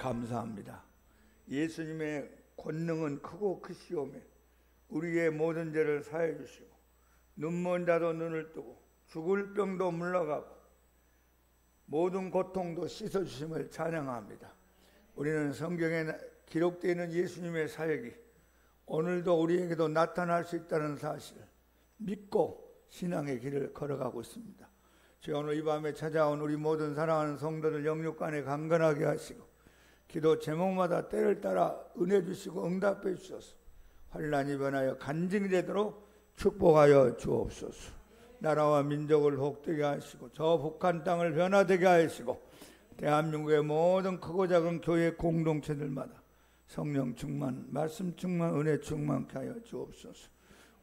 감사합니다. 예수님의 권능은 크고 크시오매 우리의 모든 죄를 사해 주시고 눈먼 자도 눈을 뜨고 죽을 병도 물러가고 모든 고통도 씻어 주심을 찬양합니다. 우리는 성경에 기록되어 있는 예수님의 사역이 오늘도 우리에게도 나타날 수 있다는 사실을 믿고 신앙의 길을 걸어가고 있습니다. 주여, 오늘 이 밤에 찾아온 우리 모든 사랑하는 성도들 영육간에 강건하게 하시고 기도 제목마다 때를 따라 은혜 주시고 응답해 주셔서 환난이 변하여 간증이 되도록 축복하여 주옵소서. 나라와 민족을 복되게 하시고 저 북한 땅을 변화되게 하시고 대한민국의 모든 크고 작은 교회 공동체들마다 성령 충만, 말씀 충만, 은혜 충만케 하여 주옵소서.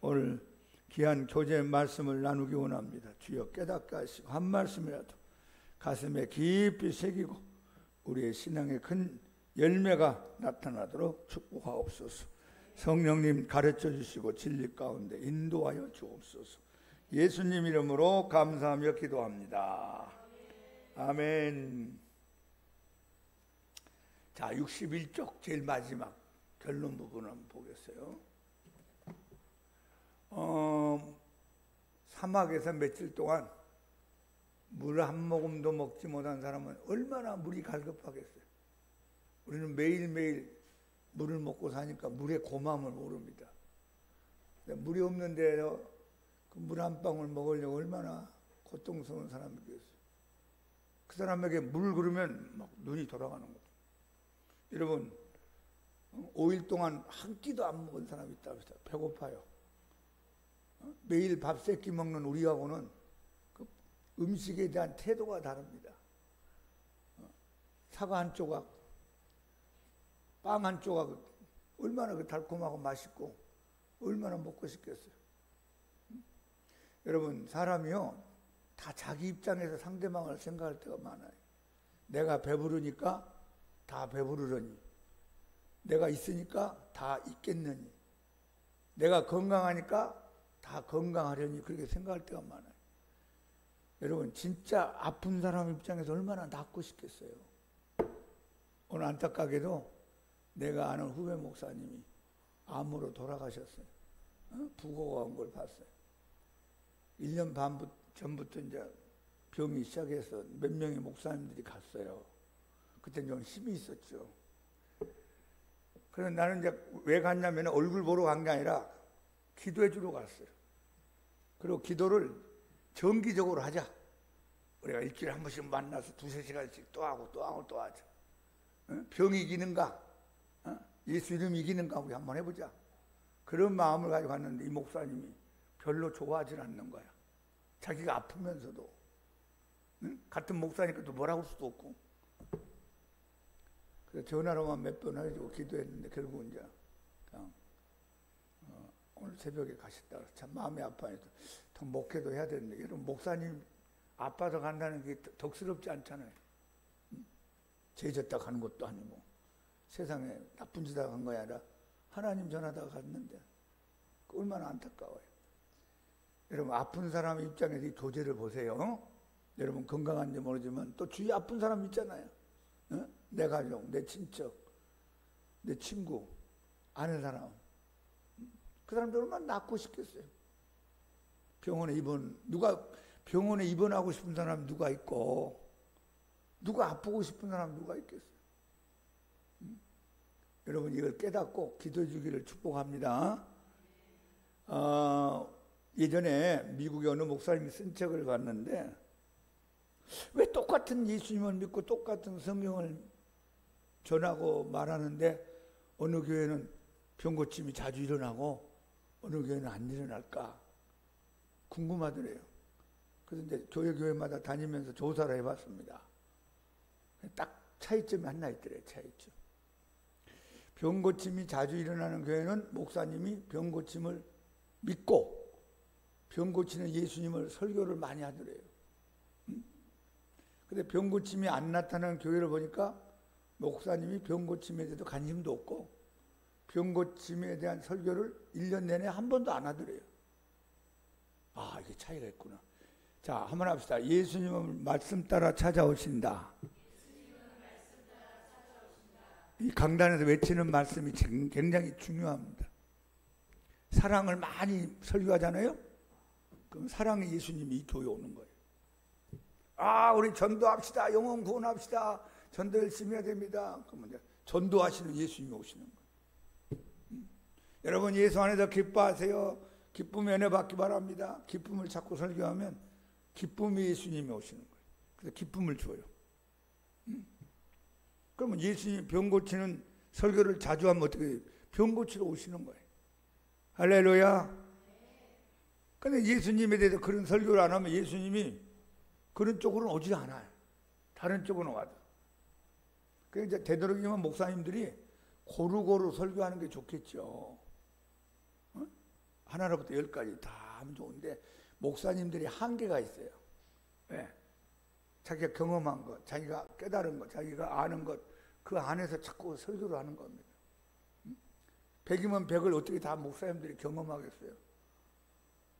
오늘 귀한 교제 말씀을 나누기 원합니다. 주여 깨닫게 하시고 한 말씀이라도 가슴에 깊이 새기고 우리의 신앙의 큰 열매가 나타나도록 축복하옵소서. 성령님 가르쳐 주시고 진리 가운데 인도하여 주옵소서. 예수님 이름으로 감사하며 기도합니다. 아멘. 자, 61쪽 제일 마지막 결론 부분 한번 보겠어요. 사막에서 며칠 동안 물 한 모금도 먹지 못한 사람은 얼마나 물이 갈급하겠어요. 우리는 매일매일 물을 먹고 사니까 물의 고마움을 모릅니다. 물이 없는데 그 물 한 방울 먹으려고 얼마나 고통스러운 사람이겠어요. 그 사람에게 물 그러면 막 눈이 돌아가는 거죠. 여러분, 5일 동안 한 끼도 안 먹은 사람이 있다고 했어요. 배고파요. 매일 밥 3끼 먹는 우리하고는 그 음식에 대한 태도가 다릅니다. 사과 한 조각, 빵 한 조각, 얼마나 그 달콤하고 맛있고 얼마나 먹고 싶겠어요. 여러분, 사람이요 다 자기 입장에서 상대방을 생각할 때가 많아요. 내가 배부르니까 다 배부르려니, 내가 있으니까 다 있겠느니, 내가 건강하니까 다 건강하려니, 그렇게 생각할 때가 많아요. 여러분, 진짜 아픈 사람 입장에서 얼마나 낫고 싶겠어요. 오늘 안타깝게도 내가 아는 후배 목사님이 암으로 돌아가셨어요. 부고가 온 걸 봤어요. 1년 반 전부터 이제 병이 시작해서 몇 명의 목사님들이 갔어요. 그때 좀 힘이 있었죠. 그래서 나는 이제 왜 갔냐면 얼굴 보러 간 게 아니라 기도해 주러 갔어요. 그리고 기도를 정기적으로 하자. 우리가 일주일에 한 번씩 만나서 2-3시간씩 또 하고 또 하고 또 하자. 병이 이기는가? 예수 이름 이기는가? 우리 한번 해보자. 그런 마음을 가지고 갔는데 이 목사님이 별로 좋아하지 않는 거야. 자기가 아프면서도. 같은 목사니까 또 뭐라고 할 수도 없고. 그래서 전화로만 몇 번 해주고 기도했는데 결국 이제 그냥 오늘 새벽에 가셨다. 참 마음이 아파요. 더 목회도 해야 되는데, 여러분, 목사님 아파서 간다는 게 덕스럽지 않잖아요. 죄졌다 가는 것도 아니고 세상에 나쁜 짓 하다 간 거야 아니라 하나님 전하다가 갔는데 얼마나 안타까워요. 여러분, 아픈 사람 입장에서 이 교제를 보세요. 여러분, 건강한지 모르지만 또 주위에 아픈 사람 있잖아요. 내 가족, 내 친척, 내 친구, 아는 사람. 그 사람들 얼마나 낫고 싶겠어요. 병원에 입원하고 싶은 사람 누가 있고, 누가 아프고 싶은 사람 누가 있겠어요. 여러분, 이걸 깨닫고 기도해 주기를 축복합니다. 예전에 미국의 어느 목사님이 쓴 책을 봤는데, 왜 똑같은 예수님을 믿고 똑같은 성경을 전하고 말하는데 어느 교회는 병고침이 자주 일어나고 어느 교회는 안 일어날까 궁금하더래요. 그래서 이제 교회마다 다니면서 조사를 해봤습니다. 딱 차이점이 하나 있더래요. 차이점. 병고침이 자주 일어나는 교회는 목사님이 병고침을 믿고 병고치는 예수님을 설교를 많이 하더래요. 근데 병고침이 안 나타나는 교회를 보니까 목사님이 병고침에 대해서 관심도 없고 병고침에 대한 설교를 1년 내내 한 번도 안 하더래요. 아, 이게 차이가 있구나. 자, 한번 합시다. 예수님은 말씀 따라 찾아오신다. 이 강단에서 외치는 말씀이 굉장히 중요합니다. 사랑을 많이 설교하잖아요. 그럼 사랑의 예수님이 이 교회 오는 거예요. 아, 우리 전도합시다. 영혼 구원합시다. 전도 열심히 해야 됩니다. 그러면 이제 전도하시는 예수님이 오시는 거예요. 여러분 예수 안에서 기뻐하세요. 기쁨의 은혜 받기 바랍니다. 기쁨을 자꾸 설교하면 기쁨이 예수님이 오시는 거예요. 그래서 기쁨을 줘요. 그러면 예수님 병 고치는 설교를 자주 하면 어떻게 돼요? 병 고치러 오시는 거예요. 할렐루야. 근데 예수님에 대해서 그런 설교를 안 하면 예수님이 그런 쪽으로는 오지 않아요. 다른 쪽으로는 와도. 그러니까 이제 되도록이면 목사님들이 고루고루 설교하는 게 좋겠죠. 하나로부터 10까지 다 하면 좋은데 목사님들이 한계가 있어요. 왜? 자기가 경험한 것, 자기가 깨달은 것, 자기가 아는 것, 그 안에서 자꾸 설교를 하는 겁니다. 100이면 100을 어떻게 다 목사님들이 경험하겠어요?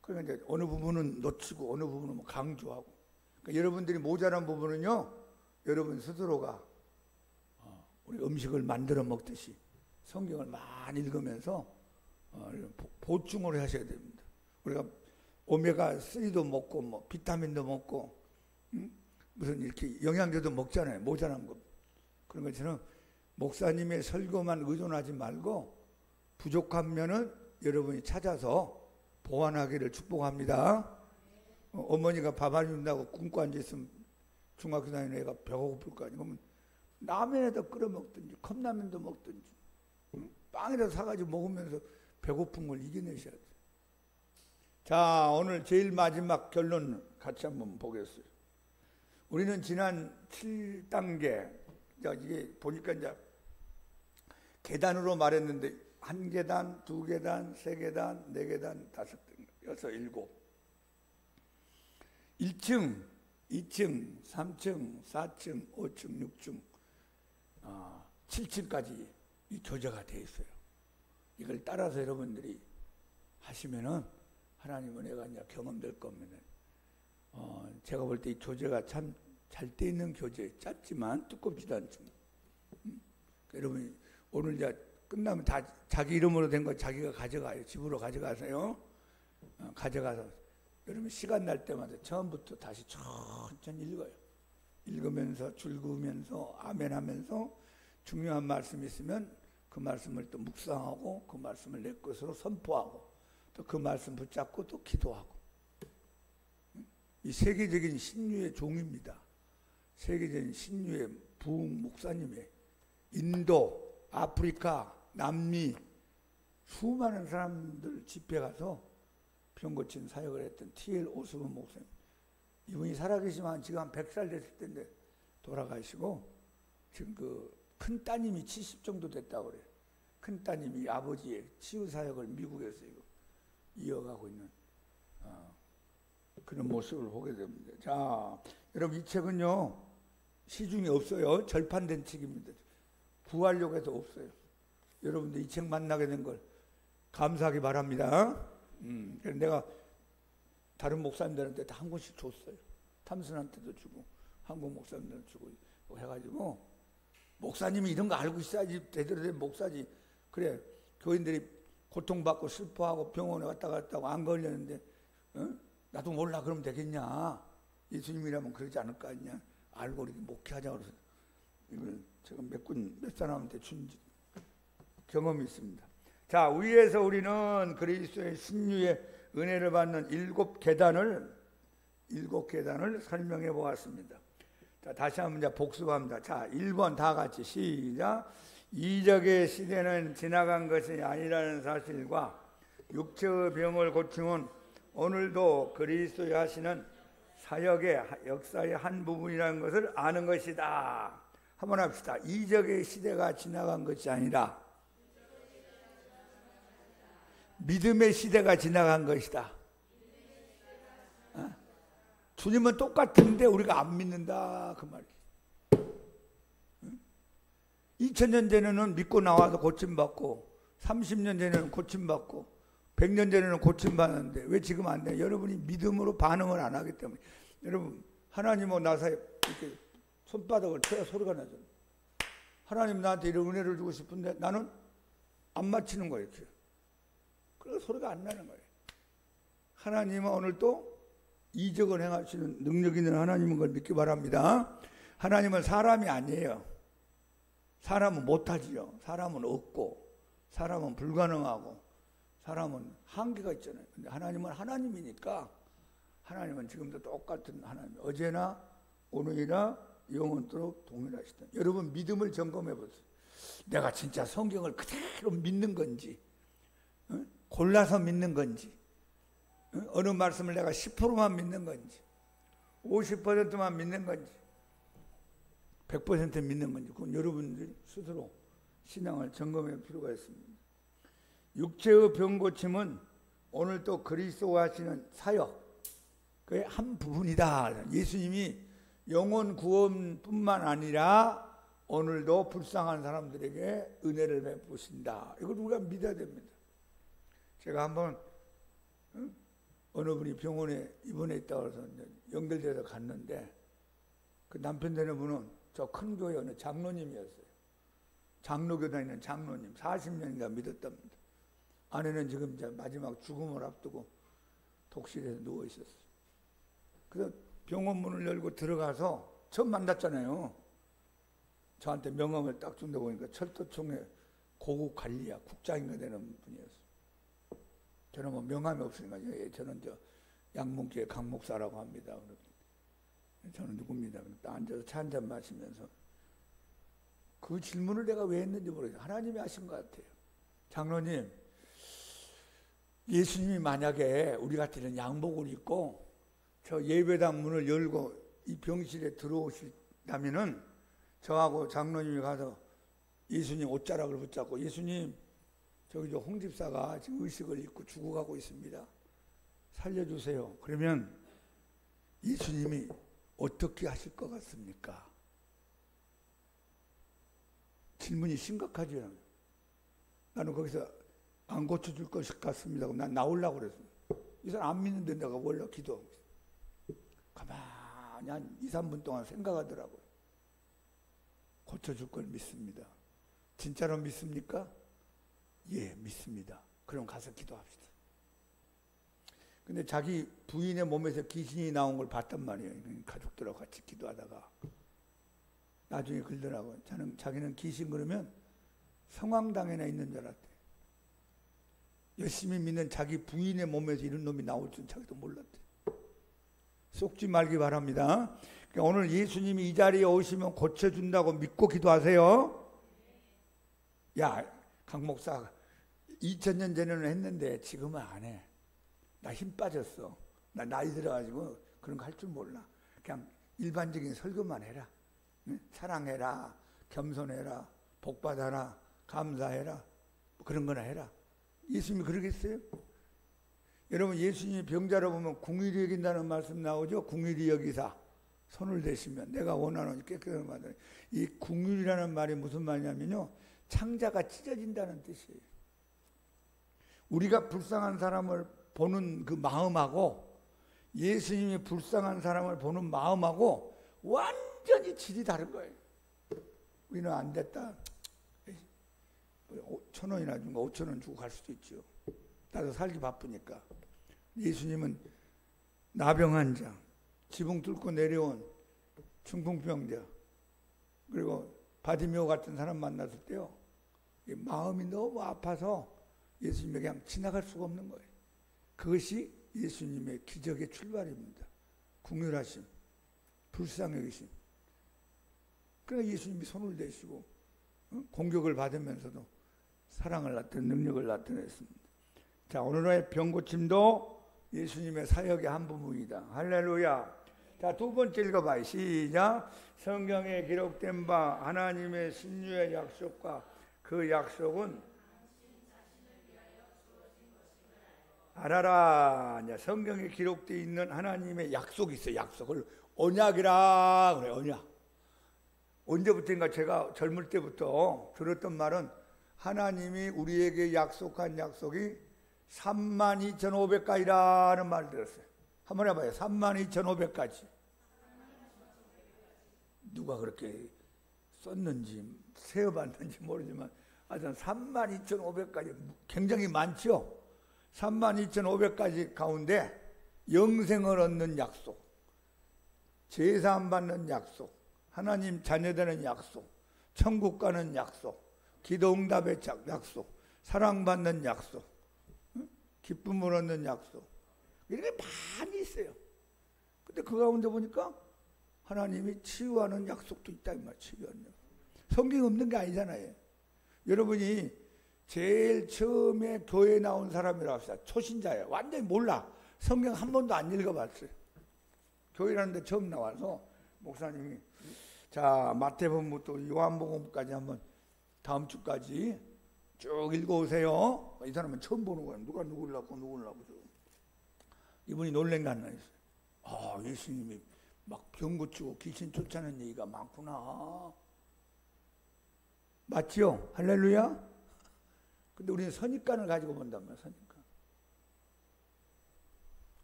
그러니까 이제 어느 부분은 놓치고 어느 부분은 뭐 강조하고. 그러니까 여러분들이 모자란 부분은요, 여러분 스스로가 우리 음식을 만들어 먹듯이 성경을 많이 읽으면서 보충을 하셔야 됩니다. 우리가 오메가3도 먹고 뭐 비타민도 먹고 무슨 이렇게 영양제도 먹잖아요. 모자란 거. 그런 것처럼 목사님의 설교만 의존하지 말고 부족한 면은 여러분이 찾아서 보완하기를 축복합니다. 어머니가 밥 안 준다고 굶고 앉아있으면 중학교 다니는 애가 배가 고플 거 아니에요. 그러면 라면에다 끓여 먹든지 컵라면도 먹든지 빵이라도 사가지고 먹으면서 배고픈 걸 이겨내셔야 돼요. 자, 오늘 제일 마지막 결론 같이 한번 보겠어요. 우리는 지난 7단계, 이게 보니까 이제 계단으로 말했는데 1계단, 2계단, 3계단, 4계단, 5계단, 6, 7. 1층, 2층, 3층, 4층, 5층, 6층, 7층까지 이 교제가 되어 있어요. 이걸 따라서 여러분들이 하시면은 하나님 은혜가 이제 경험될 겁니다. 제가 볼 때 이 교제가 참 잘 돼 있는 교제, 짧지만 두껍지도 않지만. 여러분이 오늘 이제 끝나면 다 자기 이름으로 된 거 자기가 가져가요. 집으로 가져가세요. 가져가서 여러분 시간 날 때마다 처음부터 다시 천천히 읽어요. 읽으면서 줄 그으면서 아멘 하면서 중요한 말씀이 있으면 그 말씀을 또 묵상하고 그 말씀을 내 것으로 선포하고 또 그 말씀 붙잡고 또 기도하고. 이 세계적인 신유의 종입니다. 세계적인 신유의 부흥 목사님의 인도, 아프리카, 남미 수많은 사람들 집회 가서 병 고친 사역을 했던 T.L. 오스본 목사님. 이분이 살아계시면 지금 한 100살 됐을 텐데 돌아가시고 지금 그 큰 따님이 70 정도 됐다고 그래요. 큰 따님이 아버지의 치유 사역을 미국에서 이어가고 있는 그런 모습을 보게 됩니다. 자, 여러분 이 책은요 시중에 없어요. 절판된 책입니다. 구하려고 해도 없어요. 여러분들 이 책 만나게 된 걸 감사하기 바랍니다. 그래서 내가 다른 목사님들한테 다 한 권씩 줬어요. 탐슨한테도 주고 한국 목사님들한테 주고 해가지고 목사님이 이런 거 알고 있어야지 제대로 된 목사지. 그래 교인들이 고통받고 슬퍼하고 병원에 왔다 갔다 하고 안 걸렸는데 나도 몰라 그러면 되겠냐. 예수님이라면 그러지 않을 거 아니냐. 알고 이렇게 목회하자고 그래서 이걸 제가 몇 사람한테 준 경험이 있습니다. 자, 위에서 우리는 그리스도의 신유의 은혜를 받는 7계단을 설명해 보았습니다. 자, 다시 한번 이제 복습합니다. 자, 1번 다 같이 시작. 이적의 시대는 지나간 것이 아니라는 사실과 육체의 병을 고침은 오늘도 그리스도의 하시는 사역의 역사의 한 부분이라는 것을 아는 것이다. 한번 합시다. 이적의 시대가 지나간 것이 아니라 믿음의 시대가 지나간 것이다. 주님은 똑같은데 우리가 안 믿는다 그 말이지. 2000년 전에는 믿고 나와서 고침받고 30년 전에는 고침받고 100년 전에는 고침받았는데 왜 지금 안 돼? 여러분이 믿음으로 반응을 안 하기 때문에. 여러분 하나님은 나사에 이렇게 손바닥을 쳐야 소리가 나잖아요. 하나님 나한테 이런 은혜를 주고 싶은데 나는 안 맞히는 거예요. 이렇게. 그래서 소리가 안 나는 거예요. 하나님은 오늘 또 이적을 행하시는 능력 있는 하나님인 걸 믿기 바랍니다. 하나님은 사람이 아니에요. 사람은 못하지요. 사람은 없고, 사람은 불가능하고, 사람은 한계가 있잖아요. 근데 하나님은 하나님이니까, 하나님은 지금도 똑같은 하나님, 어제나 오늘이나 영원토록 동일하시다. 여러분 믿음을 점검해 보세요. 내가 진짜 성경을 그대로 믿는 건지, 골라서 믿는 건지, 어느 말씀을 내가 10%만 믿는 건지, 50%만 믿는 건지, 100% 믿는 건지, 그건 여러분들이 스스로 신앙을 점검할 필요가 있습니다. 육체의 병 고침은 오늘 또 그리스도가 하시는 사역, 그의 한 부분이다. 예수님이 영혼 구원뿐만 아니라 오늘도 불쌍한 사람들에게 은혜를 베푸신다. 이걸 우리가 믿어야 됩니다. 제가 한번 어느 분이 병원에 입원해 있다고 해서 연결돼서 갔는데 그 남편 되는 분은 저 큰 교회 어느 장로님이었어요. 장로교 다니는 장로님 40년인가 믿었답니다. 아내는 지금 이제 마지막 죽음을 앞두고 독실에서 누워 있었어요. 그래서 병원 문을 열고 들어가서 처음 만났잖아요. 저한테 명함을 딱 준다 보니까 철도청의 고급 관리야 국장인가 되는 분이었어요. 저는 뭐 명함이 없으니까 저는 저 양문교회 강 목사라고 합니다. 저는 누굽니다. 딱 앉아서 차 한잔 마시면서 그 질문을 내가 왜 했는지 모르겠어요. 하나님이 하신 것 같아요. 장로님, 예수님이 만약에 우리 같은 양복을 입고 저 예배당 문을 열고 이 병실에 들어오시다면은 저하고 장로님이 가서 예수님 옷자락을 붙잡고 예수님 저기 저 홍집사가 지금 의식을 잃고 죽어가고 있습니다. 살려주세요. 그러면 예수님이 어떻게 하실 것 같습니까? 질문이 심각하죠. 나는 거기서 안 고쳐줄 것 같습니다. 난 나오려고 그랬어요. 이 사람 안 믿는데 내가 원래 기도하고 있어요. 가만히 한 2, 3분 동안 생각하더라고요. 고쳐줄 걸 믿습니다. 진짜로 믿습니까? 예, 믿습니다. 그럼 가서 기도합시다. 근데 자기 부인의 몸에서 귀신이 나온 걸 봤단 말이에요. 가족들하고 같이 기도하다가 나중에 그러더라고요. 자기는 귀신 그러면 성황당에나 있는 줄 알았대요. 열심히 믿는 자기 부인의 몸에서 이런 놈이 나올 줄 자기도 몰랐대요. 속지 말기 바랍니다. 그러니까 오늘 예수님이 이 자리에 오시면 고쳐준다고 믿고 기도하세요. 야, 강 목사 2000년 전에는 했는데 지금은 안 해. 나 힘 빠졌어. 나 나이 들어가지고 그런 거 할 줄 몰라. 그냥 일반적인 설교만 해라. 응? 사랑해라. 겸손해라. 복받아라. 감사해라. 뭐 그런 거나 해라. 예수님이 그러겠어요? 여러분 예수님이 병자로 보면 궁일이 여긴다는 말씀 나오죠? 궁일이 여기사 손을 대시면 내가 원하는 깨끗한 말을. 이 궁일이라는 말이 무슨 말이냐면요. 창자가 찢어진다는 뜻이에요. 우리가 불쌍한 사람을 보는 그 마음하고 예수님이 불쌍한 사람을 보는 마음하고 완전히 질이 다른 거예요. 우리는 안 됐다. 1,000원이나 준가 5,000원 주고 갈 수도 있죠. 나도 살기 바쁘니까. 예수님은 나병 환자, 지붕 뚫고 내려온 중풍병자, 그리고 바디메오 같은 사람 만났을 때요. 마음이 너무 아파서 예수님에게 그냥 지나갈 수가 없는 거예요. 그것이 예수님의 기적의 출발입니다. 궁휼하심, 불쌍히 여기심. 그러니까 예수님이 손을 대시고 공격을 받으면서도 사랑을 나타내 능력을 나타냈습니다. 자, 오늘의 병고침도 예수님의 사역의 한 부분이다. 할렐루야. 자, 두 번째 읽어봐요. 시작. 성경에 기록된 바 하나님의 신유의 약속과 그 약속은 알아라. 성경에 기록되어 있는 하나님의 약속이 있어요. 약속을 언약이라 그래요. 언약. 언제부터인가 제가 젊을 때부터 들었던 말은 하나님이 우리에게 약속한 약속이 32,500가지라는 말을 들었어요. 한번 해봐요. 32,500가지. 누가 그렇게 썼는지 세어봤는지 모르지만 하여튼 32,500가지 굉장히 많죠. 32,500가지 가운데 영생을 얻는 약속, 제사 받는 약속, 하나님 자녀되는 약속, 천국 가는 약속, 기도 응답의 약속, 사랑받는 약속, 기쁨을 얻는 약속, 이렇게 많이 있어요. 근데 그 가운데 보니까 하나님이 치유하는 약속도 있다 이 말. 치유하는 약속. 성경 없는 게 아니잖아요. 여러분이 제일 처음에 교회에 나온 사람이라고 합시다. 초신자예요. 완전히 몰라. 성경 한 번도 안 읽어봤어요. 교회라는 데 처음 나와서 목사님이 자 마태복음부터 요한복음까지 한번 다음 주까지 쭉 읽어오세요. 이 사람은 처음 보는 거예요. 누가 누구려고 이분이 놀란 게 하나 있어요. 아, 예수님이 막 병 고치고 귀신 쫓아내는 얘기가 많구나. 맞죠? 할렐루야? 근데 우리는 선입관을 가지고 본단 말이야. 선입관.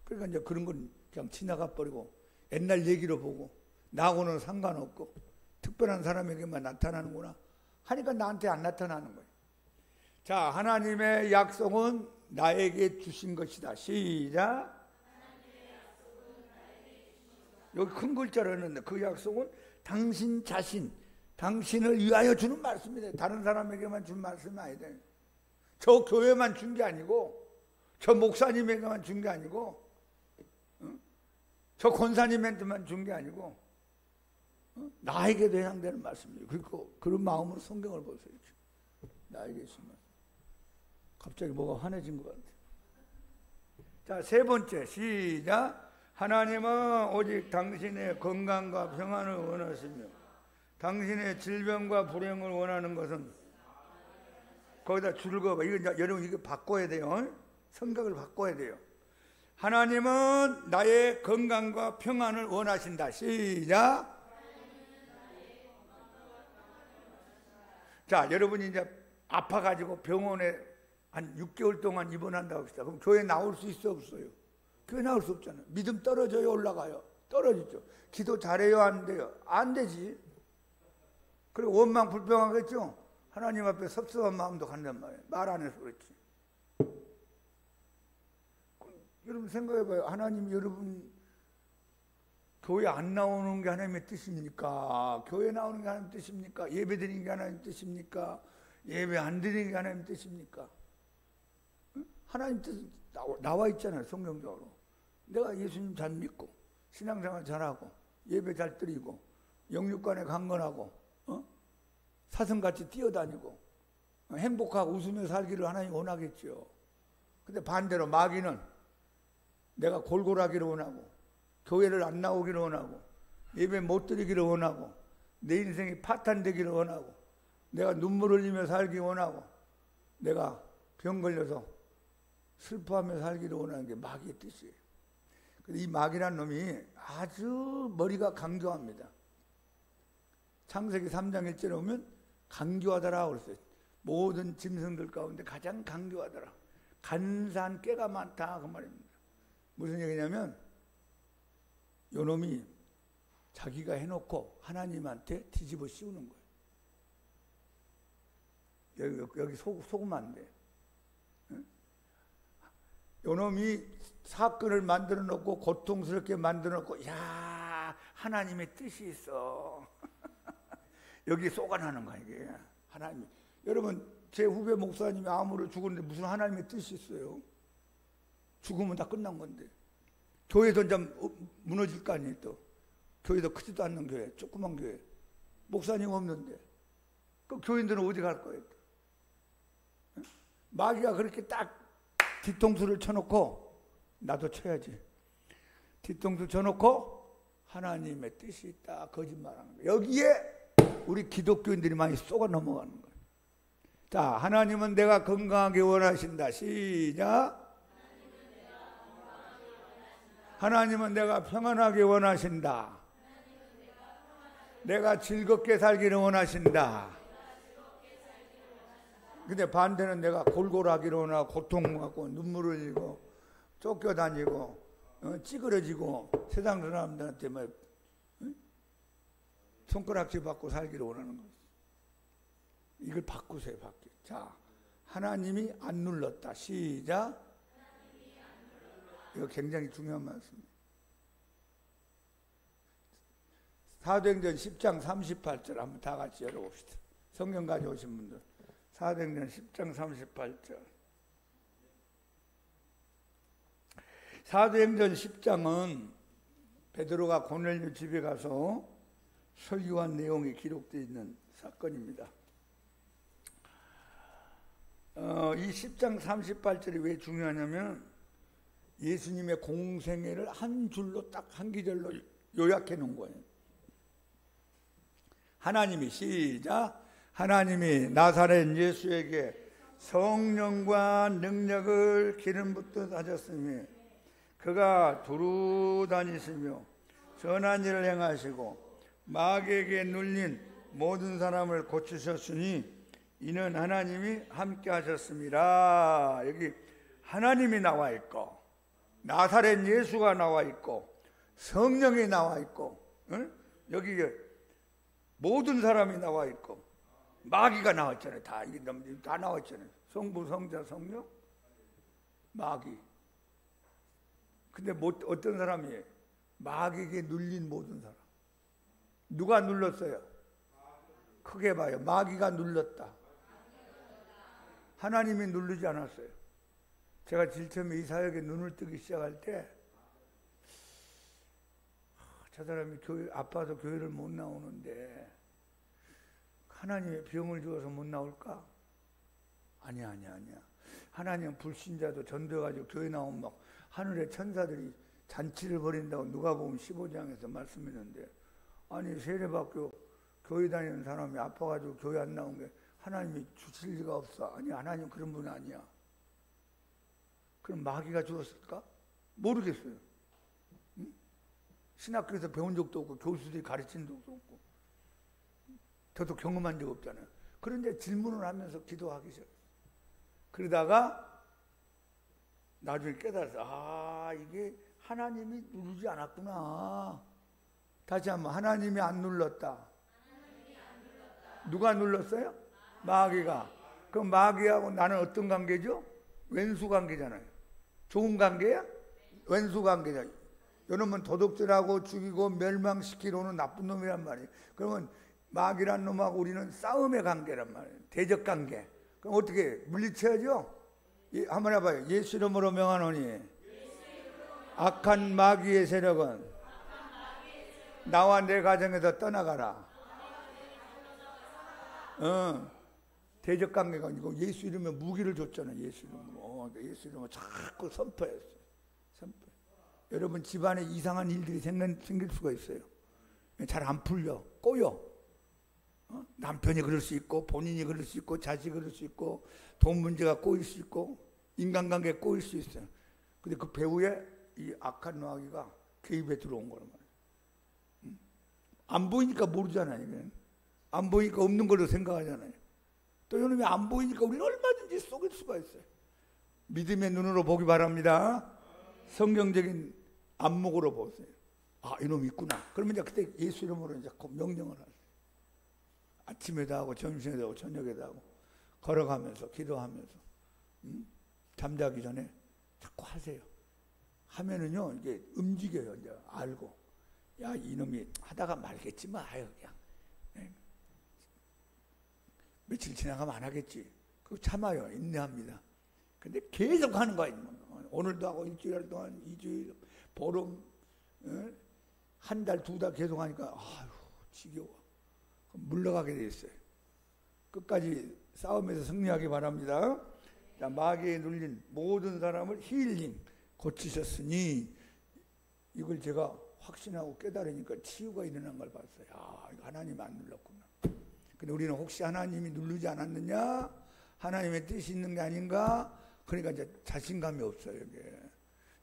그러니까 이제 그런 건 그냥 지나가 버리고 옛날 얘기로 보고 나하고는 상관없고 특별한 사람에게만 나타나는구나 하니까 나한테 안 나타나는 거예요. 자, 하나님의 약속은 나에게 주신 것이다. 시작. 여기 큰 글자로 했는데 그 약속은 당신 자신, 당신을 위하여 주는 말씀이다. 다른 사람에게만 준 말씀이 아니다. 저 교회만 준 게 아니고 저 목사님에게만 준 게 아니고 저 권사님한테만 준 게 아니고 나에게도 해당되는 말씀이에요. 그리고 그런 마음으로 성경을 보세요. 나에게 주신 말씀. 갑자기 뭐가 환해진 것 같아요. 자, 세 번째 시작. 하나님은 오직 당신의 건강과 평안을 원하시며 당신의 질병과 불행을 원하는 것은 거기다 줄을 그어봐. 이거 여러분 이거 바꿔야 돼요. 생각을 바꿔야 돼요. 하나님은 나의 건강과 평안을 원하신다. 시작. 자, 여러분이 이제 아파가지고 병원에 한 6개월 동안 입원한다고 합시다. 그럼 교회 나올 수 있어 없어요? 교회 나올 수 없잖아요. 믿음 떨어져요, 올라가요? 떨어지죠. 기도 잘해요, 안 돼요? 안 되지. 그리고 원망 불평하겠죠. 하나님 앞에 섭섭한 마음도 간단 말이에요. 말 안 해서 그렇지. 여러분 생각해봐요. 하나님 여러분 교회 안 나오는 게 하나님의 뜻입니까? 교회 나오는 게 하나님의 뜻입니까? 예배 드리는 게 하나님의 뜻입니까? 예배 안 드리는 게 하나님의 뜻입니까? 하나님 뜻 나와 있잖아요. 성경적으로. 내가 예수님 잘 믿고 신앙생활 잘하고 예배 잘 드리고 영육간에 강건하고 사슴같이 뛰어다니고 행복하고 웃으며 살기를 하나님 원하겠죠. 근데 반대로 마귀는 내가 골골하기를 원하고 교회를 안 나오기를 원하고 예배 못 드리기를 원하고 내 인생이 파탄되기를 원하고 내가 눈물 흘리며 살기 원하고 내가 병 걸려서 슬퍼하며 살기를 원하는 게 마귀의 뜻이에요. 근데 이 마귀란 놈이 아주 머리가 강조합니다. 창세기 3장 1절에 보면 강교하더라 그랬어요. 모든 짐승들 가운데 가장 강교하더라. 간사한 꾀가 많다 그 말입니다. 무슨 얘기냐면 요 놈이 자기가 해놓고 하나님한테 뒤집어 씌우는 거예요. 여기 속으면 안 돼. 요 놈이 사건을 만들어 놓고 고통스럽게 만들어 놓고 야 하나님의 뜻이 있어. 여기 쏘아나는 거야 이게. 하나님. 여러분 제 후배 목사님이 암으로 죽었는데 무슨 하나님의 뜻이 있어요? 죽으면 다 끝난 건데. 교회도 이제 무너질 거 아니에요 또. 교회도 크지도 않는 교회, 조그만 교회. 목사님 없는데. 그 교인들은 어디 갈 거예요? 마귀가 그렇게 딱 뒤통수를 쳐놓고 나도 쳐야지. 뒤통수 쳐놓고 하나님의 뜻이 있다 거짓말하는 거예요. 여기에 우리 기독교인들이 많이 쏘가 넘어가는 거예요. 자, 하나님은 내가 건강하게 원하신다. 시작. 하나님은 내가 평안하게 원하신다. 내가 즐겁게 살기를 원하신다. 근데 반대는 내가 골골하기를 원하고 고통하고 눈물을 흘리고 쫓겨다니고 찌그러지고 세상 사람들한테 뭐 손가락질 받고 살기를 원하는 거예요. 이걸 바꾸세요. 자, 하나님이 안 눌렀다. 시작. 이거 굉장히 중요한 말씀입니다. 사도행전 10장 38절 한번 다 같이 열어봅시다. 성경 가져오신 분들. 사도행전 10장 38절. 사도행전 10장은 베드로가 고넬료 집에 가서 설교한 내용이 기록되어 있는 사건입니다. 이 10장 38절이 왜 중요하냐면 예수님의 공생애를 한 줄로 딱 한 기절로 요약해 놓은 거예요. 하나님이 시작. 하나님이 나사렛 예수에게 성령과 능력을 기름 붓듯 하셨으니 그가 두루 다니시며 선한 일을 행하시고 마귀에게 눌린 모든 사람을 고치셨으니 이는 하나님이 함께 하셨습니다. 여기 하나님이 나와 있고 나사렛 예수가 나와 있고 성령이 나와 있고 여기 모든 사람이 나와 있고 마귀가 나왔잖아요. 다 나왔잖아요. 성부, 성자, 성령, 마귀. 근데 어떤 사람이에요? 마귀에게 눌린 모든 사람. 누가 눌렀어요? 크게 봐요. 마귀가 눌렀다. 하나님이 누르지 않았어요. 제가 제일 처음에 이 사역에 눈을 뜨기 시작할 때 저 사람이 아파서 교회를 못 나오는데 하나님의 병을 주어서 못 나올까? 아니야. 하나님은 불신자도 전도해가지고 교회 나오면 막 하늘의 천사들이 잔치를 벌인다고 누가복음 15장에서 말씀했는데 아니 세례받고 교회 다니는 사람이 아파가지고 교회 안 나온 게 하나님이 주실 리가 없어. 아니 하나님 그런 분 아니야. 그럼 마귀가 주었을까? 모르겠어요. 응? 신학교에서 배운 적도 없고 교수들이 가르친 적도 없고 저도 경험한 적 없잖아요. 그런데 질문을 하면서 기도하기 시작했어요. 그러다가 나중에 깨달았어. 이게 하나님이 누르지 않았구나. 다시 한번 하나님이 안 눌렀다. 누가 눌렀어요? 마귀가. 그럼 마귀하고 나는 어떤 관계죠? 왼수 관계잖아요. 좋은 관계야? 왼수 관계자. 이놈은 도둑질하고 죽이고 멸망시키려는 나쁜 놈이란 말이에요. 그러면 마귀란 놈하고 우리는 싸움의 관계란 말이에요. 대적 관계. 그럼 어떻게 물리쳐야죠? 한번 해봐요. 예수 이름으로 명하노니 악한 마귀의 세력은 나와 내 가정에서 떠나가라. 대적 관계가 아니고 예수 이름에 무기를 줬잖아요. 예수 이름으로. 예수 이름으로 자꾸 선포했어요. 여러분 집안에 이상한 일들이 생길 수가 있어요. 잘 안 풀려. 꼬여. 남편이 그럴 수 있고 본인이 그럴 수 있고 자식이 그럴 수 있고 돈 문제가 꼬일 수 있고 인간관계에 꼬일 수 있어요. 근데 그 배후에 이 악한 마귀가 개입에 들어온 거란 말이에요. 안 보이니까 모르잖아요. 안 보이니까 없는 걸로 생각하잖아요. 또 이놈이 안 보이니까 우리는 얼마든지 속일 수가 있어요. 믿음의 눈으로 보기 바랍니다. 성경적인 안목으로 보세요. 이놈이 있구나. 그러면 이제 그때 예수 이름으로 이제 명령을 하세요. 아침에도 하고 점심에도 하고 저녁에도 하고 걸어가면서 기도하면서 잠자기 전에 자꾸 하세요. 하면은요 이게 움직여요. 이제 알고 이놈이 하다가 말겠지 뭐 그냥 며칠 지나가면 안 하겠지. 그거 참아요. 인내합니다. 근데 계속 하는 거야. 오늘도 하고 일주일 동안 2주일 보름 한 달, 2달 계속 하니까 지겨워. 물러가게 돼 있어요. 끝까지 싸움에서 승리하기 바랍니다. 자, 마귀에 눌린 모든 사람을 힐링 고치셨으니 이걸 제가 확신하고 깨달으니까 치유가 일어난 걸 봤어요. 이거 하나님이 안 눌렀구나. 근데 우리는 혹시 하나님이 누르지 않았느냐? 하나님의 뜻이 있는 게 아닌가? 그러니까 이제 자신감이 없어요. 이게.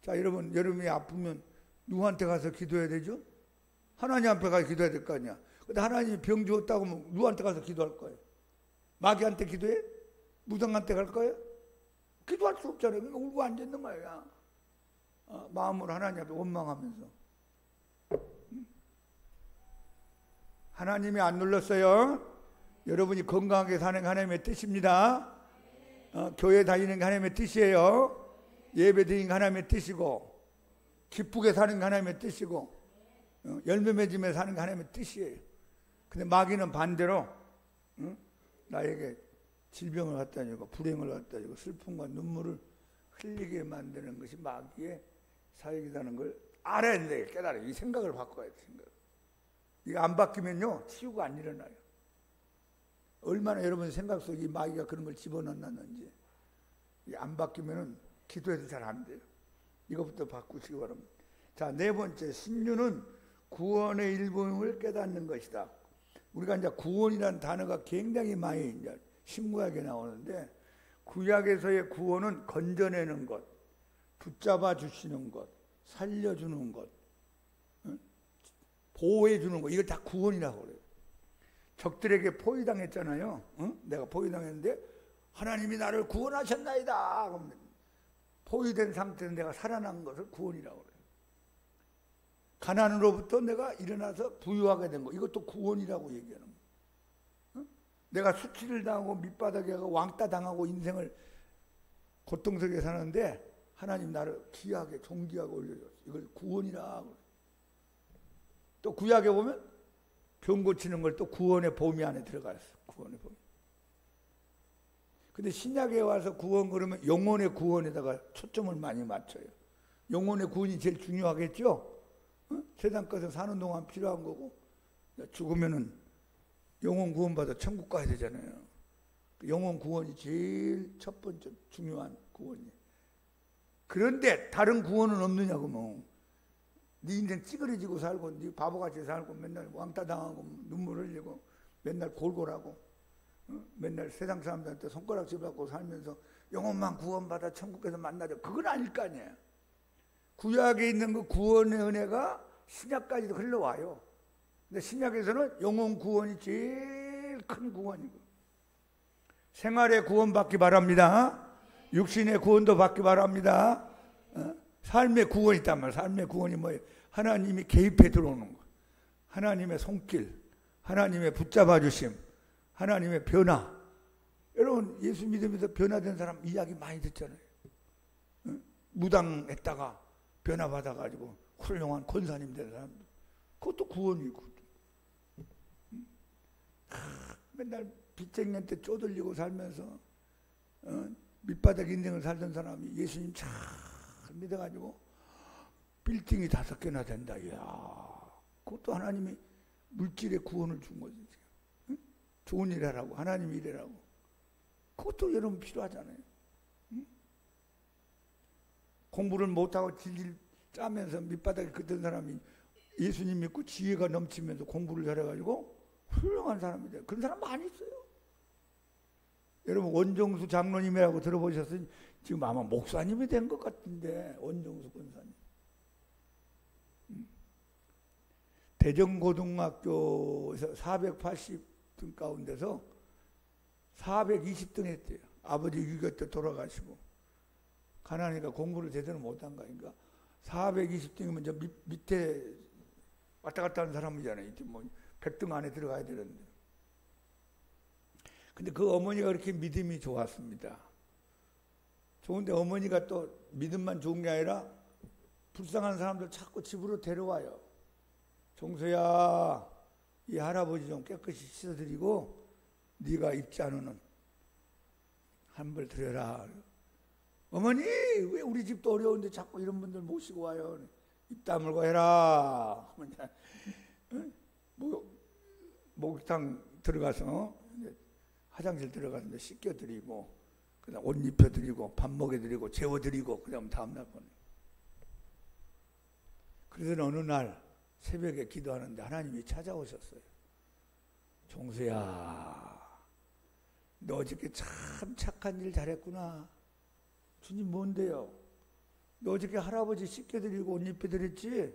자, 여러분이 아프면 누구한테 가서 기도해야 되죠? 하나님 앞에 가서 기도해야 될 거 아니야. 근데 하나님이 병 주었다고 하면 누구한테 가서 기도할 거예요? 마귀한테 기도해? 무당한테 갈 거예요? 기도할 수 없잖아요. 그러니까 울고 앉아있는 거야. 마음으로 하나님 앞에 원망하면서. 하나님이 안 눌렀어요. 여러분이 건강하게 사는 게 하나님의 뜻입니다. 교회 다니는 게 하나님의 뜻이에요. 예배 드리는 게 하나님의 뜻이고, 기쁘게 사는 게 하나님의 뜻이고, 열매 맺으며 사는 게 하나님의 뜻이에요. 근데 마귀는 반대로 나에게 질병을 갖다 주고 불행을 갖다 주고 슬픔과 눈물을 흘리게 만드는 것이 마귀의 사역이라는 걸 알아야 돼. 깨달아. 이 생각을 바꿔야 돼. 생각. 이거 안 바뀌면요 치유가 안 일어나요. 얼마나 여러분 생각 속에 마귀가 그런 걸 집어넣었는지. 안 바뀌면은 기도해도 잘 안 돼요. 이것부터 바꾸시기 바랍니다. 자, 네 번째, 신유는 구원의 일부를 깨닫는 것이다. 우리가 이제 구원이라는 단어가 굉장히 많이 이제 신구약에 나오는데, 구약에서의 구원은 건져내는 것, 붙잡아 주시는 것, 살려주는 것, 보호해 주는 것, 이걸 다 구원이라고 그래요. 적들에게 포위당했잖아요. 내가 포위당했는데 하나님이 나를 구원하셨나이다. 그러면 포위된 상태에서 내가 살아난 것을 구원이라고 그래요. 가난으로부터 내가 일어나서 부유하게 된 것, 이것도 구원이라고 얘기하는 거예요. 내가 수치를 당하고 밑바닥에 가고 왕따 당하고 인생을 고통스럽게 사는데 하나님 나를 귀하게 존귀하게 올려줬어요. 이걸 구원이라고 그래요. 또 구약에 보면 병 고치는 걸 또 구원의 보미 안에 들어가 있어요. 구원의 보미. 근데 신약에 와서 구원 그러면 영혼의 구원에다가 초점을 많이 맞춰요. 영혼의 구원이 제일 중요하겠죠? 세상 것을 사는 동안 필요한 거고, 죽으면은 영혼 구원받아 천국 가야 되잖아요. 영혼 구원이 제일 첫 번째 중요한 구원이에요. 그런데 다른 구원은 없느냐고 뭐. 네 인생 찌그러지고 살고 네 바보같이 살고 맨날 왕따 당하고 눈물 흘리고 맨날 골골하고 맨날 세상 사람들한테 손가락질 받고 살면서 영혼만 구원받아 천국에서 만나자, 그건 아닐 거 아니에요. 구약에 있는 그 구원의 은혜가 신약까지도 흘러와요. 근데 신약에서는 영혼 구원이 제일 큰 구원이고, 생활의 구원 받기 바랍니다. 육신의 구원도 받기 바랍니다. 삶의 구원이 있단 말이에요. 삶의 구원이 뭐예요? 하나님이 개입해 들어오는 거, 하나님의 손길, 하나님의 붙잡아 주심, 하나님의 변화. 여러분 예수 믿으면서 변화된 사람 이야기 많이 듣잖아요. 무당했다가 변화받아가지고 훌륭한 권사님 된 사람들, 그것도 구원이고. 맨날 빚쟁이한테 쪼들리고 살면서 밑바닥 인생을 살던 사람이 예수님 잘 믿어가지고 빌딩이 5개나 된다. 이야, 그것도 하나님이 물질의 구원을 준 거지. 응? 좋은 일 하라고, 하나님 일이라고. 그것도 여러분 필요하잖아요. 응? 공부를 못하고 질질 짜면서 밑바닥에 긋던 사람이 예수님 믿고 지혜가 넘치면서 공부를 잘해가지고 훌륭한 사람이 돼요. 그런 사람 많이 있어요. 여러분 원정수 장로님이라고 들어보셨어요? 지금 아마 목사님이 된 것 같은데, 원정수 권사님. 대전고등학교에서 480등 가운데서 420등 했대요. 아버지 6.25 때 돌아가시고 가난하니까 공부를 제대로 못한 거니까 420등이면 저 밑에 왔다 갔다 하는 사람이잖아요. 뭐 100등 안에 들어가야 되는데. 근데 그 어머니가 그렇게 믿음이 좋았습니다. 좋은데 어머니가 또 믿음만 좋은 게 아니라 불쌍한 사람들 자꾸 집으로 데려와요. 종서야, 이 할아버지 좀 깨끗이 씻어드리고 네가 입지 않으는 한벌 드려라. 어머니, 왜 우리 집도 어려운데 자꾸 이런 분들 모시고 와요? 입 다물고 해라. 목욕탕 들어가서 화장실 들어가서 씻겨드리고, 그다음 옷 입혀드리고, 밥 먹여드리고, 재워드리고, 그다음 다음날 보내. 그래서 어느 날 새벽에 기도하는데 하나님이 찾아오셨어요. 종수야, 너 어저께 참 착한 일 잘했구나. 주님 뭔데요? 너 어저께 할아버지 씻겨드리고 옷 입혀드렸지?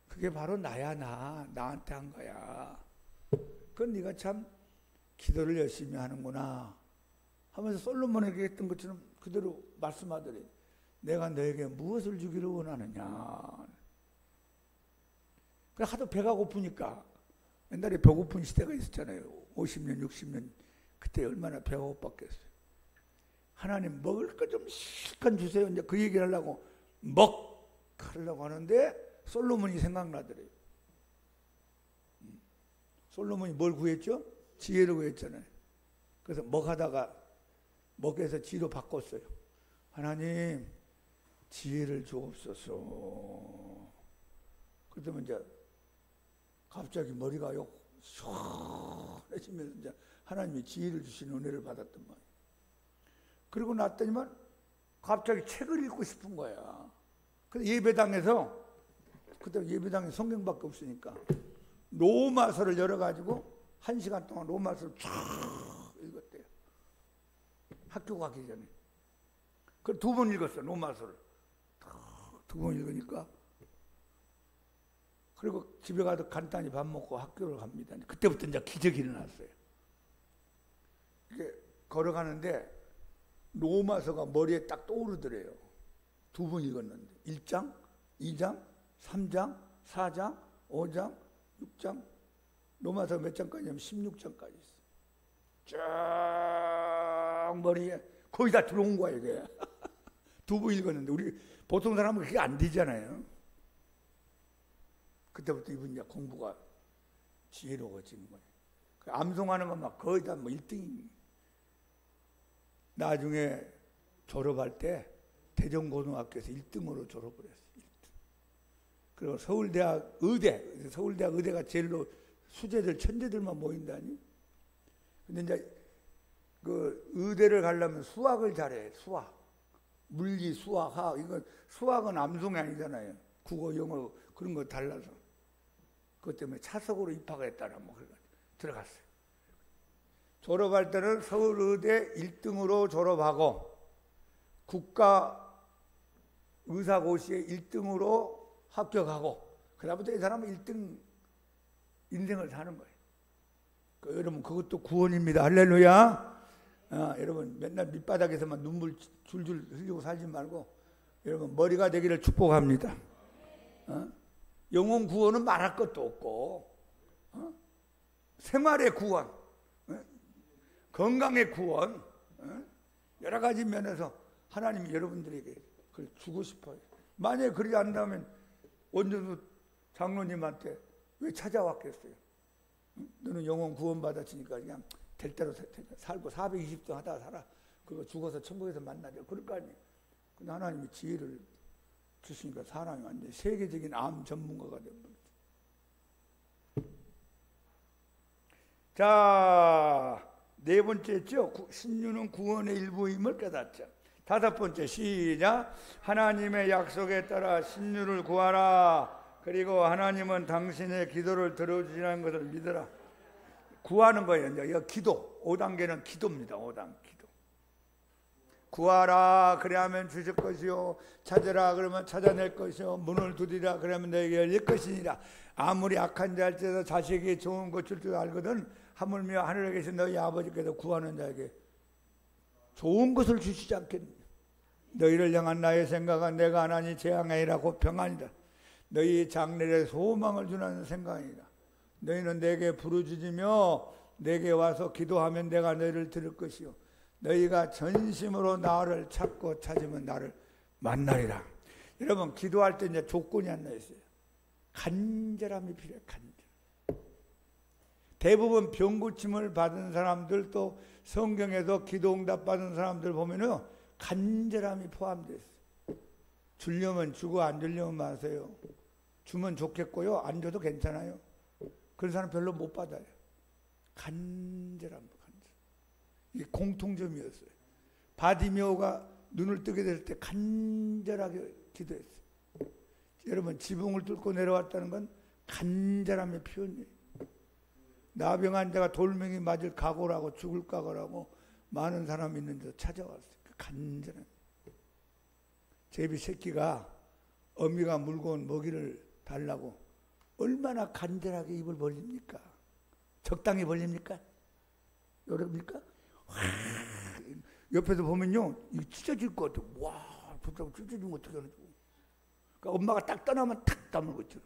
그게 바로 나야. 나한테 한 거야. 그건 네가 참 기도를 열심히 하는구나 하면서 솔로몬에게 했던 것처럼 그대로 말씀하더니, 내가 너에게 무엇을 주기를 원하느냐. 그래 하도 배가 고프니까 옛날에 배고픈 시대가 있었잖아요. 50년, 60년. 그때 얼마나 배가 고팠겠어요. 하나님 먹을 거 좀 실컷 주세요. 이제 그 얘기를 하려고 하려고 하는데 솔로몬이 생각나더래요. 솔로몬이 뭘 구했죠? 지혜를 구했잖아요. 그래서 먹하다가 먹에서 지로 바꿨어요. 하나님 지혜를 주옵소서. 그러면 이제 갑자기 머리가 시원해지면서 이제 하나님이 지혜를 주시는 은혜를 받았단 말이에요. 그리고 났더니만 갑자기 책을 읽고 싶은 거야. 그래서 예배당에서 그때 예배당에 성경밖에 없으니까 로마서를 열어가지고 1시간 동안 로마서를 쫙 읽었대요. 학교 가기 전에. 그걸 2번 읽었어요. 로마서를 2번 읽으니까. 그리고 집에 가서 간단히 밥 먹고 학교를 갑니다. 그때부터 이제 기적이 일어났어요. 이렇게 걸어가는데 로마서가 머리에 딱 떠오르더래요. 2번 읽었는데 1장, 2장, 3장, 4장, 5장, 6장. 로마서 몇 장까지냐면 16장까지 있어요. 쫙 머리에 거의 다 들어온 거야 이게. 2번 읽었는데 우리 보통 사람은 그게 안 되잖아요. 그때부터 이분 이제 공부가 지혜로워지는 거예요. 암송하는 건 막 거의 다 뭐 1등이. 나중에 졸업할 때 대전고등학교에서 1등으로 졸업을 했어요. 1등. 그리고 서울대학 의대가 제일로 수재들, 천재들만 모인다니. 근데 이제 그 의대를 가려면 수학을 잘해. 수학. 물리, 수학, 화학. 이건 수학은 암송이 아니잖아요. 국어, 영어 그런 거 달라서. 그것 때문에 차석으로 입학을 했다라 뭐 들어갔어요. 졸업할 때는 서울의대 1등으로 졸업하고 국가의사고시에 1등으로 합격하고 그다음부터 이 사람은 1등 인생을 사는 거예요. 여러분 그것도 구원입니다. 할렐루야. 여러분 맨날 밑바닥에서만 눈물 줄줄 흘리고 살지 말고 여러분 머리가 되기를 축복합니다. 영혼 구원은 말할 것도 없고 생활의 구원, 건강의 구원, 여러 가지 면에서 하나님이 여러분들에게 그걸 주고 싶어요. 만약에 그러지 않는다면 원전수 장로님한테 왜 찾아왔겠어요? 너는 영혼 구원 받았으니까 그냥 될 대로 살고 420도 하다가 살아. 그거 죽어서 천국에서 만나자. 그럴 거 아니에요. 근데 하나님이 지혜를 주시니까 사람이 완전히 세계적인 암 전문가가 되어버렸죠. 자, 네 번째죠. 신유는 구원의 일부임을 깨닫자. 5번째 시작. 하나님의 약속에 따라 신유를 구하라. 그리고 하나님은 당신의 기도를 들어주시는 것을 믿어라. 구하는 거예요. 이제 이거 기도. 5단계는 기도입니다. 5단 기도. 구하라 그래야면 주실 것이요, 찾으라 그러면 찾아낼 것이요, 문을 두드리라 그러면 너에게 열릴 것이니라. 아무리 악한 자일지라도 자식이 좋은 것 줄 줄 알거든 하물며 하늘에 계신 너희 아버지께서 구하는 자에게 좋은 것을 주시지 않겠느냐. 너희를 향한 나의 생각은 내가 하나니 재앙이라 곧 평안이다. 너희 장래에 소망을 주는 생각이다. 너희는 내게 부르짖으며 내게 와서 기도하면 내가 너희를 들을 것이요, 너희가 전심으로 나를 찾고 찾으면 나를 만나리라. 여러분 기도할 때 이제 조건이 하나 있어요. 간절함이 필요해요. 간절. 대부분 병 고침을 받은 사람들 또 성경에서 기도 응답 받은 사람들 보면은 간절함이 포함되어 있어요. 주려면 주고 안 주려면 마세요. 주면 좋겠고요, 안 줘도 괜찮아요. 그런 사람 별로 못 받아요. 간절함. 이게 공통점이었어요. 바디메오가 눈을 뜨게 될 때 간절하게 기도했어요. 여러분 지붕을 뚫고 내려왔다는 건 간절함의 표현이에요. 나병 환자가 돌멩이 맞을 각오라고 죽을 각오라고 많은 사람이 있는데 찾아왔어요. 간절함. 제비 새끼가 어미가 물고 온 먹이를 달라고 얼마나 간절하게 입을 벌립니까? 적당히 벌립니까? 여러분입니까? 옆에서 보면요, 이거 찢어질 것 같아요. 와, 붙잡고 찢어지면 어떻게 하는지. 그러니까 엄마가 딱 떠나면 탁 다물고 있죠.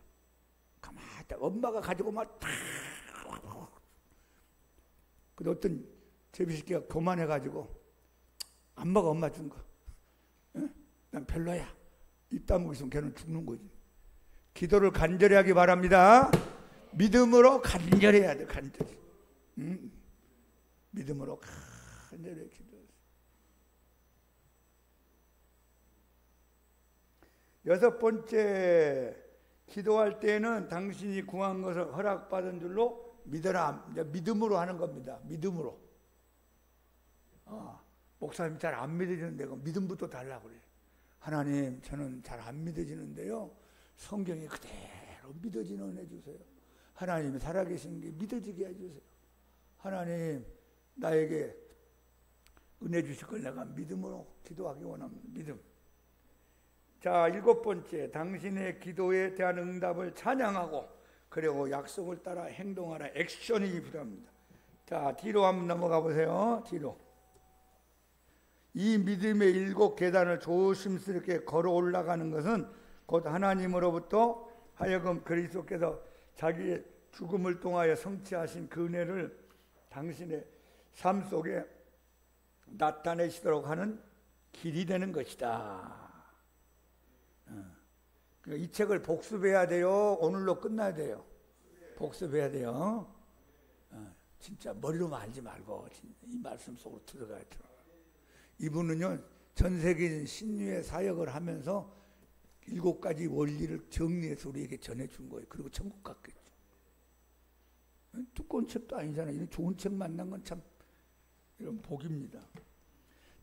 가만히 딱 엄마가 가지고 막 탁 근데 어떤 제비새끼가 교만해가지고 안 먹어, 엄마 준 거. 응? 난 별로야. 입 다물고 있으면 걔는 죽는 거지. 기도를 간절히 하기 바랍니다. 믿음으로 간절히 해야 돼, 간절히. 응? 믿음으로 간절히 기도해. 6번째, 기도할 때는 당신이 구한 것을 허락받은 줄로 믿어라. 믿음으로 하는 겁니다. 믿음으로. 목사님 잘 안 믿어지는데 믿음부터 달라고 그래요. 하나님, 저는 잘 안 믿어지는데요, 성경이 그대로 믿어지는 은혜 주세요. 하나님이 살아계신 게 믿어지게 해주세요. 하나님, 나에게 은혜 주실 걸 내가 믿음으로 기도하기 원합니다. 믿음. 자, 7번째, 당신의 기도에 대한 응답을 찬양하고 그리고 약속을 따라 행동하라. 액션이 필요합니다. 자, 뒤로 한번 넘어가 보세요. 뒤로. 이 믿음의 7계단을 조심스럽게 걸어 올라가는 것은 곧 하나님으로부터 하여금 그리스도께서 자기의 죽음을 통하여 성취하신 그 은혜를 당신의 삶 속에 나타내시도록 하는 길이 되는 것이다. 이 책을 복습해야 돼요? 오늘로 끝나야 돼요? 복습해야 돼요. 진짜 머리로만 알지 말고 이 말씀 속으로 들어가야 돼요. 이분은요, 전 세계적인 신유의 사역을 하면서 7가지 원리를 정리해서 우리에게 전해준 거예요. 그리고 천국 갔겠죠. 두꺼운 책도 아니잖아요. 이런 좋은 책 만난 건 참 이런 복입니다.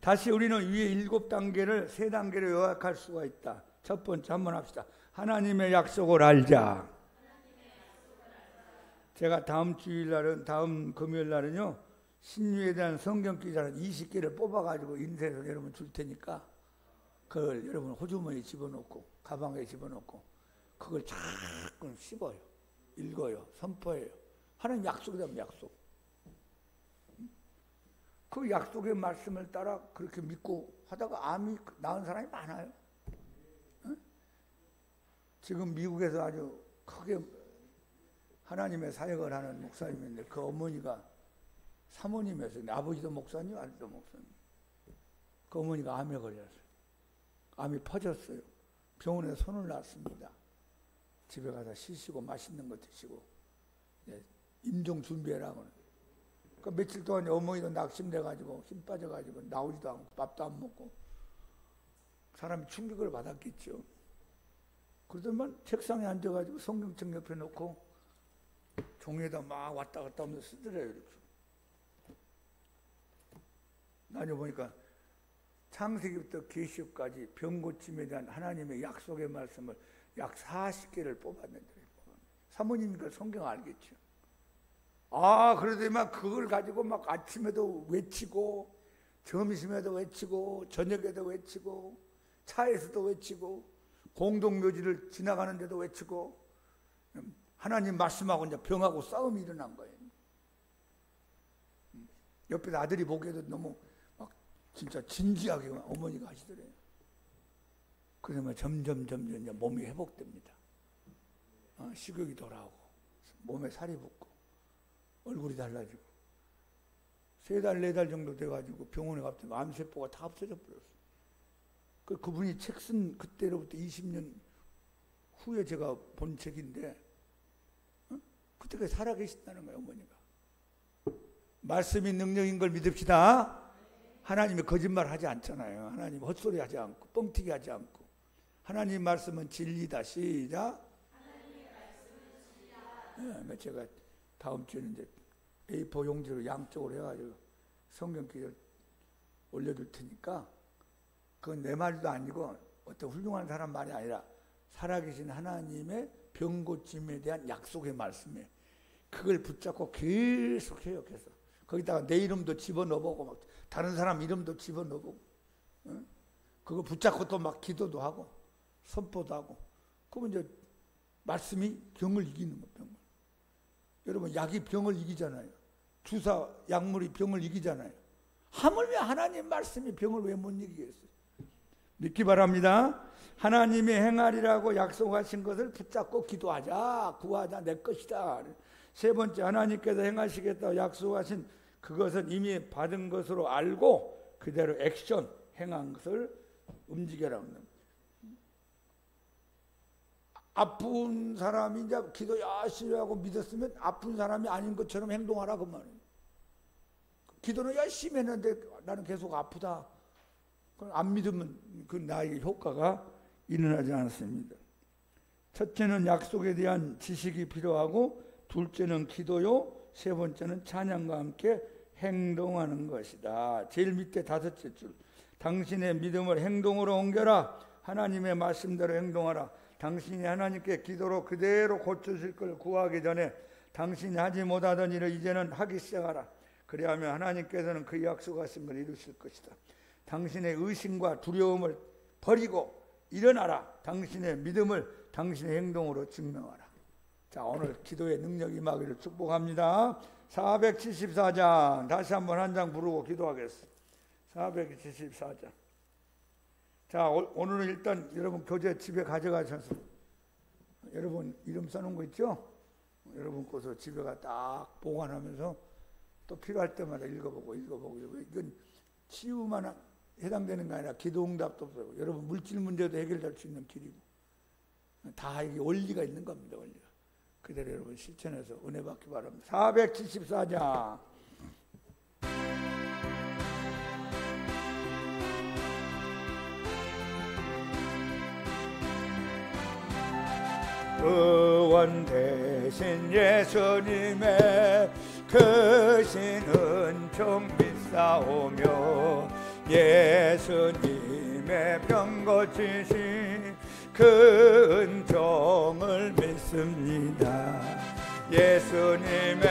다시 우리는 위에 7단계를 3단계로 요약할 수가 있다. 첫 번째 한번 합시다. 하나님의 약속을 알자. 제가 다음 주일날은, 다음 금요일날은요, 신유에 대한 성경 기사를 20개를 뽑아가지고 인쇄해서 여러분 줄 테니까 그걸 여러분 호주머니에 집어넣고 가방에 집어넣고 그걸 자꾸 씹어요. 읽어요. 선포해요. 하나님 약속이 되면 약속. 그 약속의 말씀을 따라 그렇게 믿고 하다가 암이 나은 사람이 많아요. 지금 미국에서 아주 크게 하나님의 사역을 하는 목사님인데 그 어머니가 사모님이었어요. 아버지도 목사님, 아들도 목사님. 그 어머니가 암에 걸렸어요. 암이 퍼졌어요. 병원에 손을 놨습니다. 집에 가서 쉬시고 맛있는 거 드시고 임종 준비해라고. 그 며칠 동안 어머니도 낙심돼가지고 힘 빠져가지고 나오지도 않고 밥도 안 먹고 사람이 충격을 받았겠죠. 그러더만 책상에 앉아가지고 성경책 옆에 놓고 종이에다 막 왔다 갔다 하면서 쓰더래요. 이렇게. 나중에 보니까 창세기부터 계시록까지 병 고침에 대한 하나님의 약속의 말씀을 약 40개를 뽑았는데 사모님이니까 성경 알겠죠. 그러더니 그걸 가지고 막 아침에도 외치고 점심에도 외치고 저녁에도 외치고 차에서도 외치고 공동묘지를 지나가는데도 외치고 하나님 말씀하고 이제 병하고 싸움이 일어난 거예요. 옆에서 아들이 보기에도 너무 막 진짜 진지하게 어머니가 하시더래요. 그러면 점점 이제 몸이 회복됩니다. 식욕이 돌아오고 몸에 살이 붙고 얼굴이 달라지고 3달 4달 정도 돼가지고 병원에 갔더니 암세포가 다 없어져 버렸어요. 그분이 책 쓴 그때로부터 20년 후에 제가 본 책인데 그때까지 살아계신다는 거예요. 어머니가. 말씀이 능력인 걸 믿읍시다. 하나님이 거짓말 하지 않잖아요. 하나님 헛소리 하지 않고 뻥튀기 하지 않고 하나님 말씀은 진리다. 시작. 네, 제가 다음 주에는 이제 A4 용지로 양쪽으로 해가지고 성경 기를 올려둘 테니까 그건 내 말도 아니고 어떤 훌륭한 사람 말이 아니라 살아계신 하나님의 병고침에 대한 약속의 말씀에 그걸 붙잡고 계속 해요. 계속 거기다가 내 이름도 집어넣어보고 막 다른 사람 이름도 집어넣어보고 그거 붙잡고 또 막 기도도 하고 선포도 하고 그러면 이제 말씀이 병을 이기는 거. 병을. 여러분 약이 병을 이기잖아요. 주사 약물이 병을 이기잖아요. 하물며 하나님 말씀이 병을 왜 못 이기겠어요? 믿기 바랍니다. 하나님이 행하리라고 약속하신 것을 붙잡고 기도하자. 구하자. 내 것이다. 3번째, 하나님께서 행하시겠다고 약속하신 그것은 이미 받은 것으로 알고 그대로 액션 행한 것을 움직여라. 아픈 사람이 이제 기도 열심히 하고 믿었으면 아픈 사람이 아닌 것처럼 행동하라 그 말이에요. 기도는 열심히 했는데 나는 계속 아프다. 안 믿으면 그 나에게 효과가 일어나지 않습니다. 첫째는 약속에 대한 지식이 필요하고, 둘째는 기도요, 세 번째는 찬양과 함께 행동하는 것이다. 제일 밑에 다섯째 줄, 당신의 믿음을 행동으로 옮겨라. 하나님의 말씀대로 행동하라. 당신이 하나님께 기도로 그대로 고쳐질 걸 구하기 전에 당신이 하지 못하던 일을 이제는 하기 시작하라. 그리하면 하나님께서는 그 약속하신 걸 이루실 것이다. 당신의 의심과 두려움을 버리고 일어나라. 당신의 믿음을 당신의 행동으로 증명하라. 자, 오늘 기도의 능력이 임하기를 축복합니다. 474장 다시 한번 한 장 부르고 기도하겠습니다. 474장. 자, 오늘은 일단 여러분 교재 집에 가져가셔서 여러분 이름 써놓은 거 있죠? 여러분 거서 집에 가 딱 보관하면서 또 필요할 때마다 읽어보고 이건 치유만 해당되는 게 아니라 기도응답도 없고 여러분 물질 문제도 해결될 수 있는 길이고 다 이게 원리가 있는 겁니다. 원리가. 그대로 여러분 실천해서 은혜 받기 바랍니다. 474장. 의원 대신 예수님의 크신 은총 믿사오며 예수님의 병 고치신 그 은총을 믿습니다. 예수님의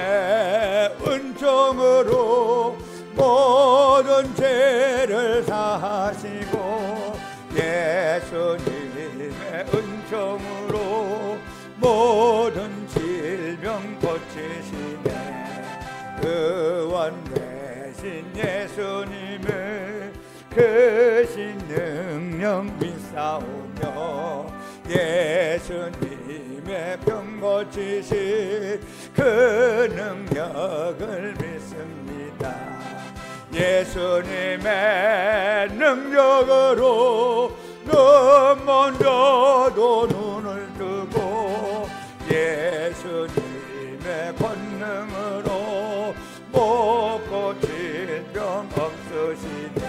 은총으로 모든 죄를 사하시고 예수님의 은총으로 모든 질병 고치시네. 의원 대신 예수님의 크신 능력 믿사오며 예수님의 병 고치신 그 능력을 믿습니다. 예수님의 능력으로 눈먼 자도 눈을 뜨고 예수님의 권능으로 못 고칠 병 없으시네.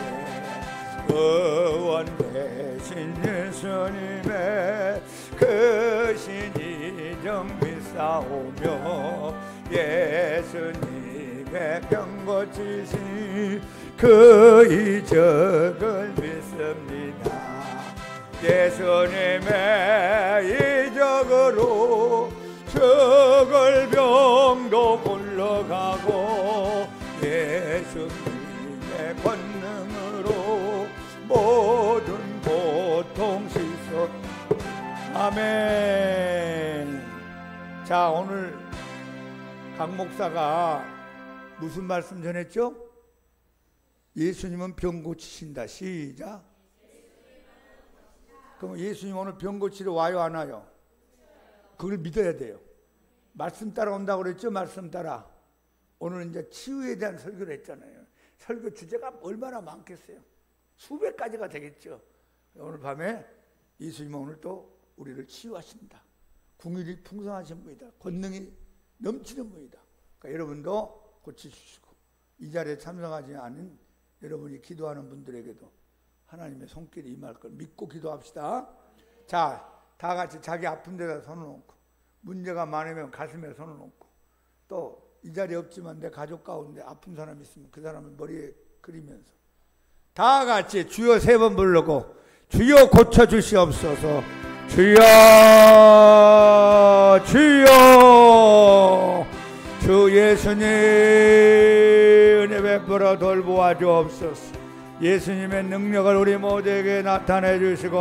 의원 대신 예수님의 크신 이정 믿사오며 예수님의 병 고치신 그 이적을 믿습니다. 예수님의 이적으로 죽을 병도 굴러가고 예수님의 권능으로 모든 고통 씻어. 아멘. 자, 오늘 강 목사가 무슨 말씀 전했죠? 예수님은 병 고치신다. 시작. 그럼 예수님 오늘 병 고치러 와요, 안 와요? 그걸 믿어야 돼요. 말씀 따라 온다고 그랬죠? 말씀 따라. 오늘 이제 치유에 대한 설교를 했잖아요. 설교 주제가 얼마나 많겠어요? 수백 가지가 되겠죠. 오늘 밤에 예수님은 오늘 또 우리를 치유하신다. 궁율이 풍성하신 분이다. 권능이 넘치는 분이다. 그러니까 여러분도 고치시고 이 자리에 참석하지 않은 여러분이 기도하는 분들에게도 하나님의 손길이 임할 걸 믿고 기도합시다. 자, 다 같이 자기 아픈 데다 손을 얹고, 문제가 많으면 가슴에 손을 얹고, 또 이 자리에 없지만 내 가족 가운데 아픈 사람 있으면 그 사람을 머리에 그리면서 다 같이 주여 3번 부르고 주여 고쳐주시옵소서. 주여 주여 주 예수님 은혜 베풀어 돌보아 주옵소서. 예수님의 능력을 우리 모두에게 나타내 주시고